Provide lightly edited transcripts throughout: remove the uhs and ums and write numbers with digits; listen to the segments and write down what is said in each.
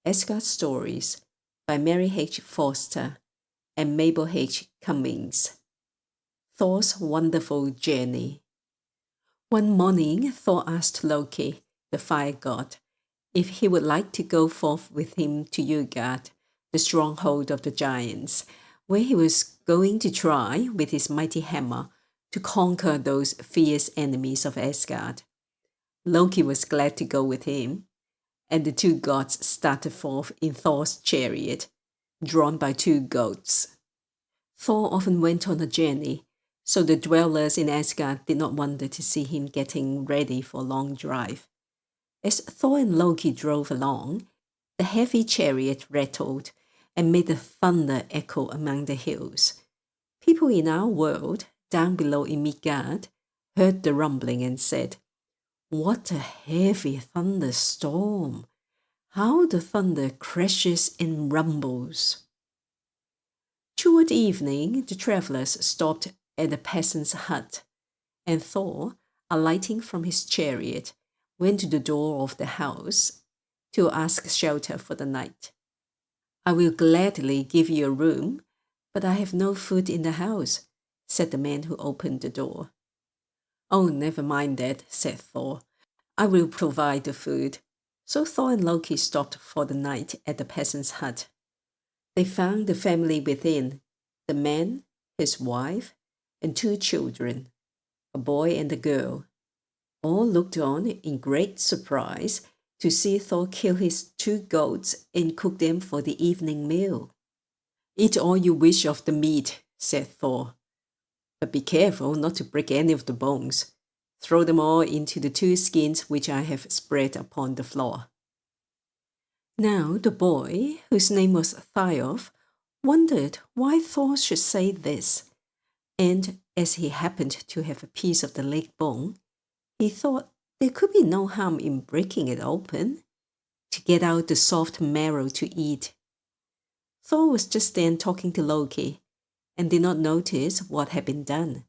Asgard Stories by Mary H. Foster and Mabel H. Cummings. Thor's Wonderful Journey. One morning, Thor asked Loki, the fire god, if he would like to go forth with him to Asgard, the stronghold of the giants, where he was going to try, with his mighty hammer, to conquer those fierce enemies of Asgard. Loki was glad to go with him, and the two gods started forth in Thor's chariot, drawn by two goats. Thor often went on a journey, so the dwellers in Asgard did not wonder to see him getting ready for a long drive. As Thor and Loki drove along, the heavy chariot rattled and made the thunder echo among the hills. People in our world, down below in Midgard, heard the rumbling and said, "What a heavy thunderstorm! How the thunder crashes and rumbles!" Toward evening, the travellers stopped at a peasant's hut, and Thor, alighting from his chariot, went to the door of the house to ask shelter for the night. "I will gladly give you a room, but I have no food in the house," said the man who opened the door. "Oh, never mind that," said Thor. "I will provide the food." So Thor and Loki stopped for the night at the peasant's hut. They found the family within, the man, his wife, and two children, a boy and a girl. All looked on in great surprise to see Thor kill his two goats and cook them for the evening meal. "Eat all you wish of the meat," said Thor, "but be careful not to break any of the bones. Throw them all into the two skins which I have spread upon the floor." Now the boy, whose name was Thiof, wondered why Thor should say this, and as he happened to have a piece of the leg bone, he thought there could be no harm in breaking it open, to get out the soft marrow to eat. Thor was just then talking to Loki, and did not notice what had been done.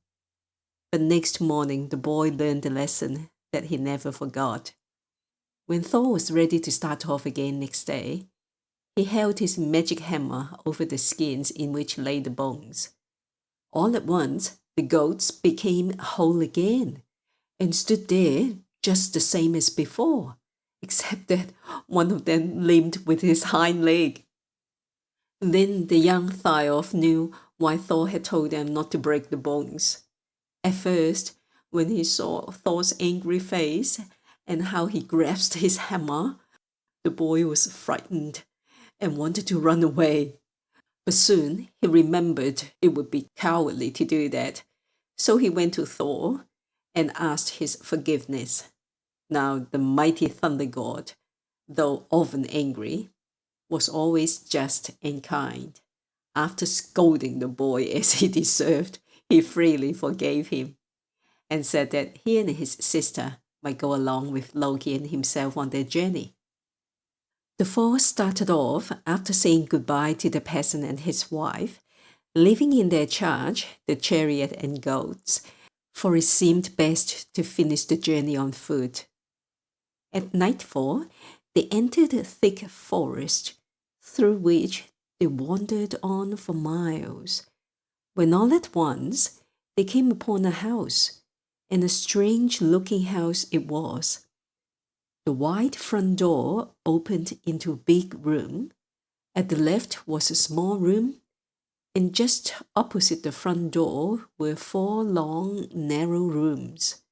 But next morning the boy learned the lesson that he never forgot. When Thor was ready to start off again next day, he held his magic hammer over the skins in which lay the bones. All at once the goats became whole again, and stood there just the same as before, except that one of them limped with his hind leg. Then the young Thiof knew why Thor had told them not to break the bones. At first, when he saw Thor's angry face and how he grasped his hammer, the boy was frightened and wanted to run away. But soon he remembered it would be cowardly to do that, so he went to Thor and asked his forgiveness. Now the mighty thunder god, though often angry, was always just and kind. After scolding the boy as he deserved, he freely forgave him, and said that he and his sister might go along with Loki and himself on their journey. The four started off after saying goodbye to the peasant and his wife, leaving in their charge the chariot and goats, for it seemed best to finish the journey on foot. At nightfall, they entered a thick forest, through which they wandered on for miles, when all at once they came upon a house, and a strange-looking house it was. The wide front door opened into a big room. At the left was a small room, and just opposite the front door were four long, narrow rooms.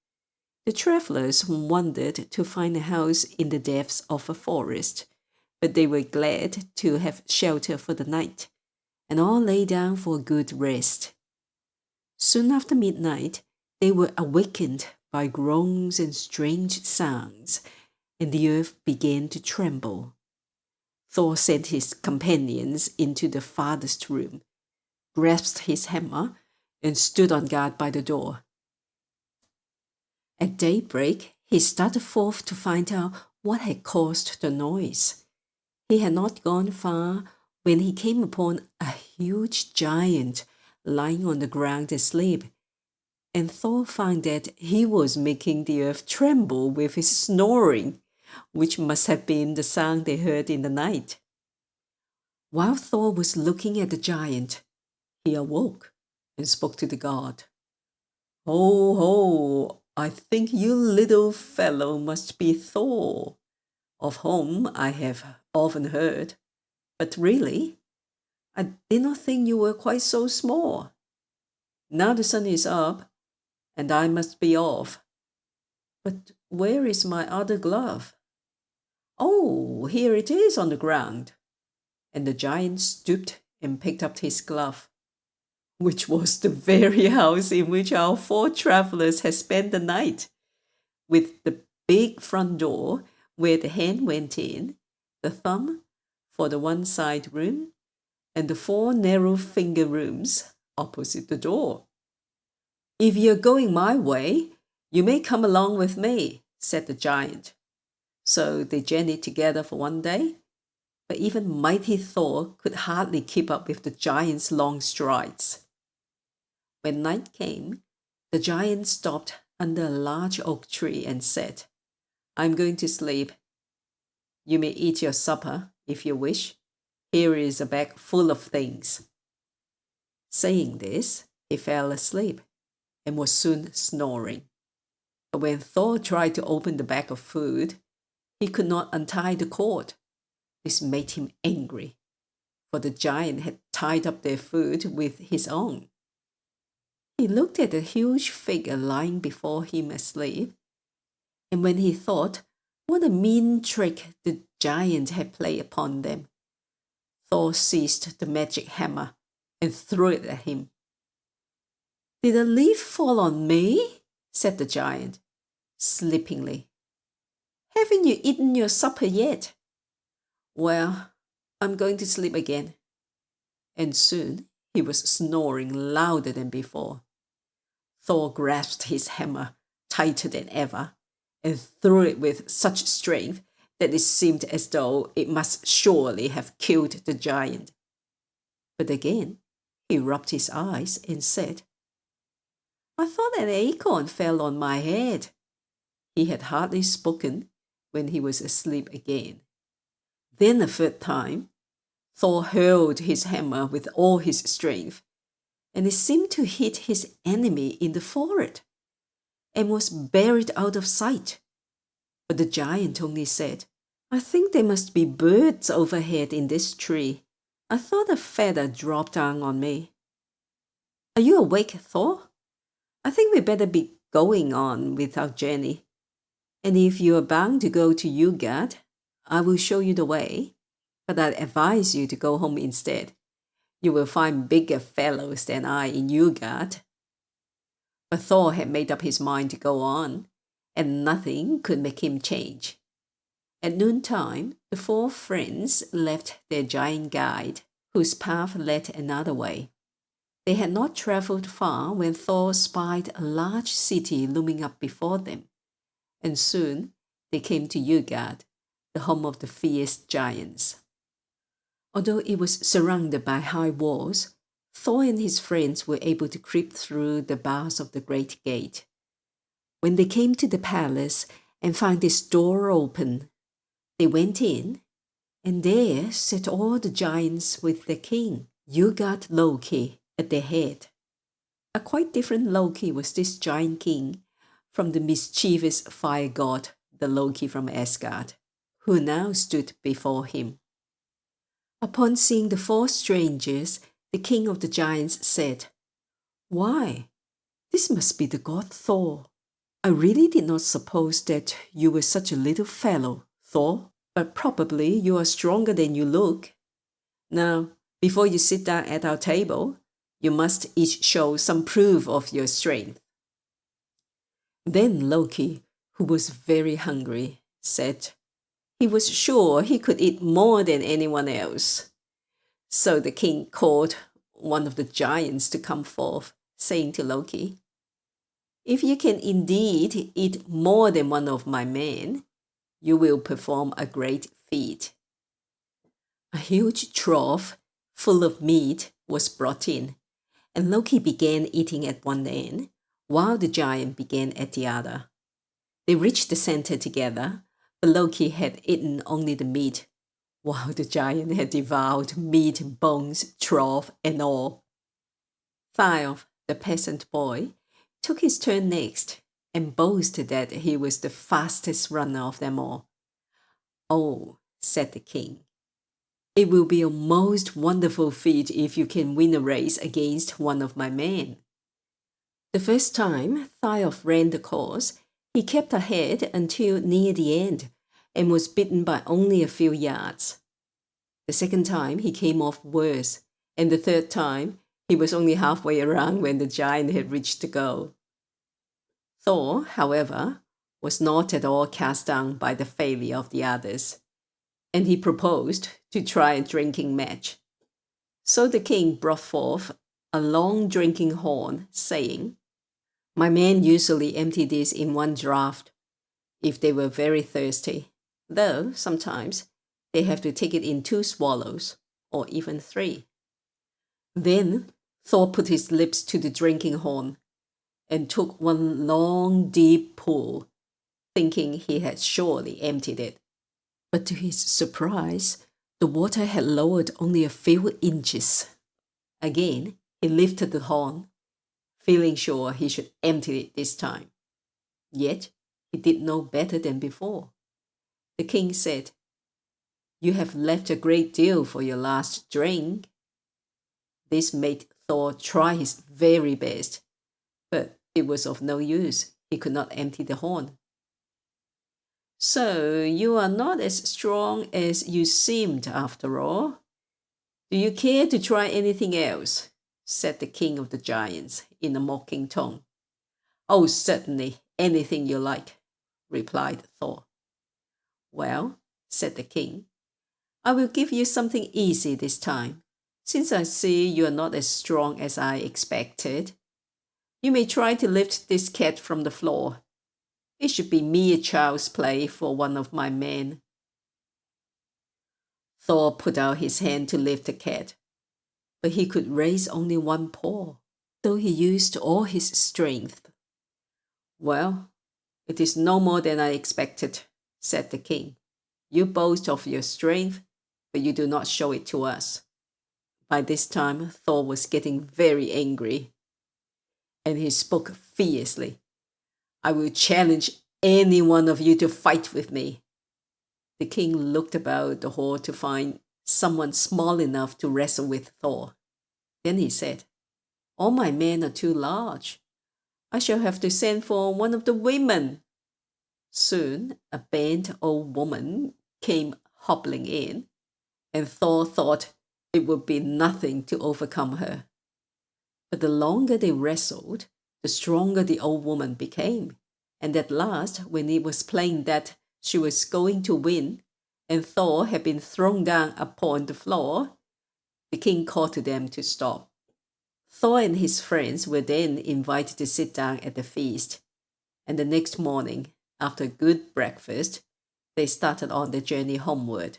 The travellers wondered to find a house in the depths of a forest, but they were glad to have shelter for the night, and all lay down for a good rest. Soon after midnight, they were awakened by groans and strange sounds, and the earth began to tremble. Thor sent his companions into the farthest room, grasped his hammer, and stood on guard by the door. At daybreak, he started forth to find out what had caused the noise. He had not gone far when he came upon a huge giant lying on the ground asleep, and Thor found that he was making the earth tremble with his snoring. which must have been the sound they heard in the night. While Thor was looking at the giant, he awoke and spoke to the god. "Ho, ho, I think you little fellow must be Thor, of whom I have often heard. But really, I did not think you were quite so small. Now the sun is up, and I must be off. But where is my other glove? Oh, here it is on the ground." And the giant stooped and picked up his glove, which was the very house in which our 4 travelers had spent the night, with the big front door where the hand went in, the thumb for the one side room, and the 4 narrow finger rooms opposite the door. "If you're going my way, you may come along with me," said the giant. So they journeyed together for one day, but even mighty Thor could hardly keep up with the giant's long strides. When night came, the giant stopped under a large oak tree and said, "I'm going to sleep. You may eat your supper if you wish. Here is a bag full of things." Saying this, he fell asleep and was soon snoring. But when Thor tried to open the bag of food, he could not untie the cord. This made him angry, for the giant had tied up their food with his own. He looked at the huge figure lying before him asleep, and when he thought what a mean trick the giant had played upon them, Thor seized the magic hammer and threw it at him. "Did a leaf fall on me?" said the giant, slippingly. "Haven't you eaten your supper yet? Well, I'm going to sleep again." And soon he was snoring louder than before. Thor grasped his hammer tighter than ever and threw it with such strength that it seemed as though it must surely have killed the giant. But again he rubbed his eyes and said, "I thought an acorn fell on my head." He had hardly spoken when he was asleep again. Then a third time, Thor hurled his hammer with all his strength, and it seemed to hit his enemy in the forehead, and was buried out of sight. But the giant only said, "I think there must be birds overhead in this tree. I thought a feather dropped down on me. Are you awake, Thor? I think we'd better be going on with our journey. And if you are bound to go to Utgard, I will show you the way, but I advise you to go home instead. You will find bigger fellows than I in Utgard." But Thor had made up his mind to go on, and nothing could make him change. At noontime, the 4 friends left their giant guide, whose path led another way. They had not travelled far when Thor spied a large city looming up before them, and soon they came to Utgard, the home of the fierce giants. Although it was surrounded by high walls, Thor and his friends were able to creep through the bars of the great gate. When they came to the palace and found its door open, they went in, and there sat all the giants with their king, Utgard Loki, at their head. A quite different Loki was this giant king from the mischievous fire god, the Loki from Asgard, who now stood before him. Upon seeing the 4 strangers, the king of the giants said, "Why, this must be the god Thor. I really did not suppose that you were such a little fellow, Thor, but probably you are stronger than you look. Now, before you sit down at our table, you must each show some proof of your strength." Then Loki, who was very hungry, said he was sure he could eat more than anyone else. So the king called one of the giants to come forth, saying to Loki, "If you can indeed eat more than one of my men, you will perform a great feat." A huge trough full of meat was brought in, and Loki began eating at one end, while the giant began at the other. They reached the center together, but Loki had eaten only the meat, while the giant had devoured meat, bones, trough, and all. Thialf, the peasant boy, took his turn next and boasted that he was the fastest runner of them all. "Oh," said the king, "it will be a most wonderful feat if you can win a race against one of my men." The first time Thialf ran the course, he kept ahead until near the end and was beaten by only a few yards. The second time he came off worse, and the third time he was only halfway around when the giant had reached the goal. Thor, however, was not at all cast down by the failure of the others, and he proposed to try a drinking match. So the king brought forth a long drinking horn, saying, "My men usually empty this in one draught if they were very thirsty, though sometimes they have to take it in 2 swallows, or even 3. Then Thor put his lips to the drinking horn and took one long, deep pull, thinking he had surely emptied it. But to his surprise, the water had lowered only a few inches. Again, he lifted the horn, feeling sure he should empty it this time. Yet he did no better than before. The king said, "You have left a great deal for your last drink." This made Thor try his very best, but it was of no use. He could not empty the horn. "So you are not as strong as you seemed after all. Do you care to try anything else?" said the king of the giants in a mocking tone. "Oh, certainly, anything you like," replied Thor. "Well," said the king, "I will give you something easy this time, since I see you are not as strong as I expected. You may try to lift this cat from the floor. It should be mere child's play for one of my men." Thor put out his hand to lift the cat, but he could raise only one paw, though he used all his strength. "Well, it is no more than I expected," said the king. "You boast of your strength, but you do not show it to us." By this time, Thor was getting very angry, and he spoke fiercely. "I will challenge any one of you to fight with me." The king looked about the hall to find someone small enough to wrestle with Thor. Then he said, "All my men are too large. I shall have to send for one of the women." Soon a bent old woman came hobbling in, and Thor thought it would be nothing to overcome her. But the longer they wrestled, the stronger the old woman became, and at last, when it was plain that she was going to win, and Thor had been thrown down upon the floor, the king called to them to stop. Thor and his friends were then invited to sit down at the feast, and the next morning, after a good breakfast, they started on their journey homeward.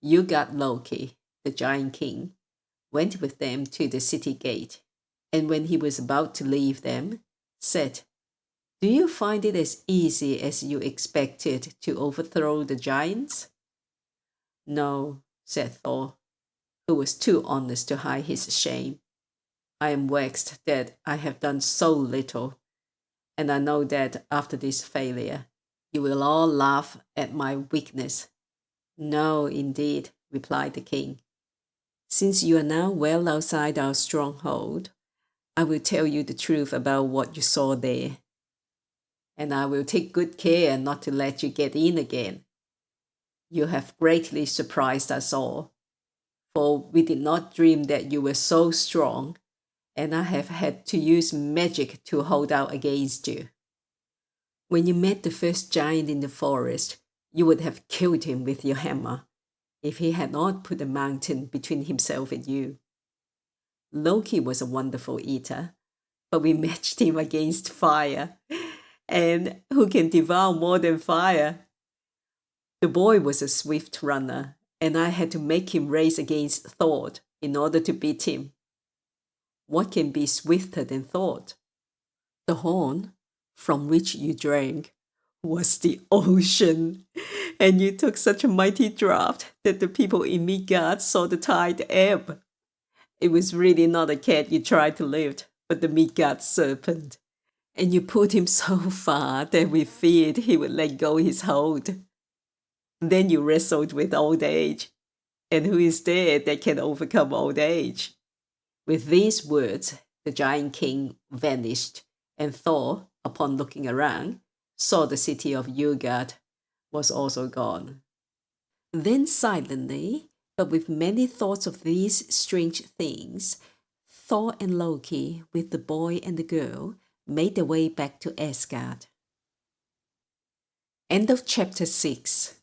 Utgard Loki, the giant king, went with them to the city gate, and when he was about to leave them, said, "Do you find it as easy as you expected to overthrow the giants?" "No," said Thor, who was too honest to hide his shame. "I am vexed that I have done so little, and I know that after this failure, you will all laugh at my weakness." "No, indeed," replied the king. "Since you are now well outside our stronghold, I will tell you the truth about what you saw there. And I will take good care not to let you get in again. You have greatly surprised us all, for we did not dream that you were so strong, and I have had to use magic to hold out against you. When you met the first giant in the forest, you would have killed him with your hammer, if he had not put a mountain between himself and you. Loki was a wonderful eater, but we matched him against fire, and who can devour more than fire? The boy was a swift runner, and I had to make him race against Thor in order to beat him. What can be swifter than Thor? The horn, from which you drank, was the ocean. And you took such a mighty draught that the people in Midgard saw the tide ebb. It was really not a cat you tried to lift, but the Midgard serpent. And you put him so far that we feared he would let go his hold. Then you wrestled with old age. And who is there that can overcome old age? With these words, the giant king vanished, and Thor, upon looking around, saw the city of Utgard was also gone. Then silently, but with many thoughts of these strange things, Thor and Loki, with the boy and the girl, made their way back to Asgard. End of chapter 6.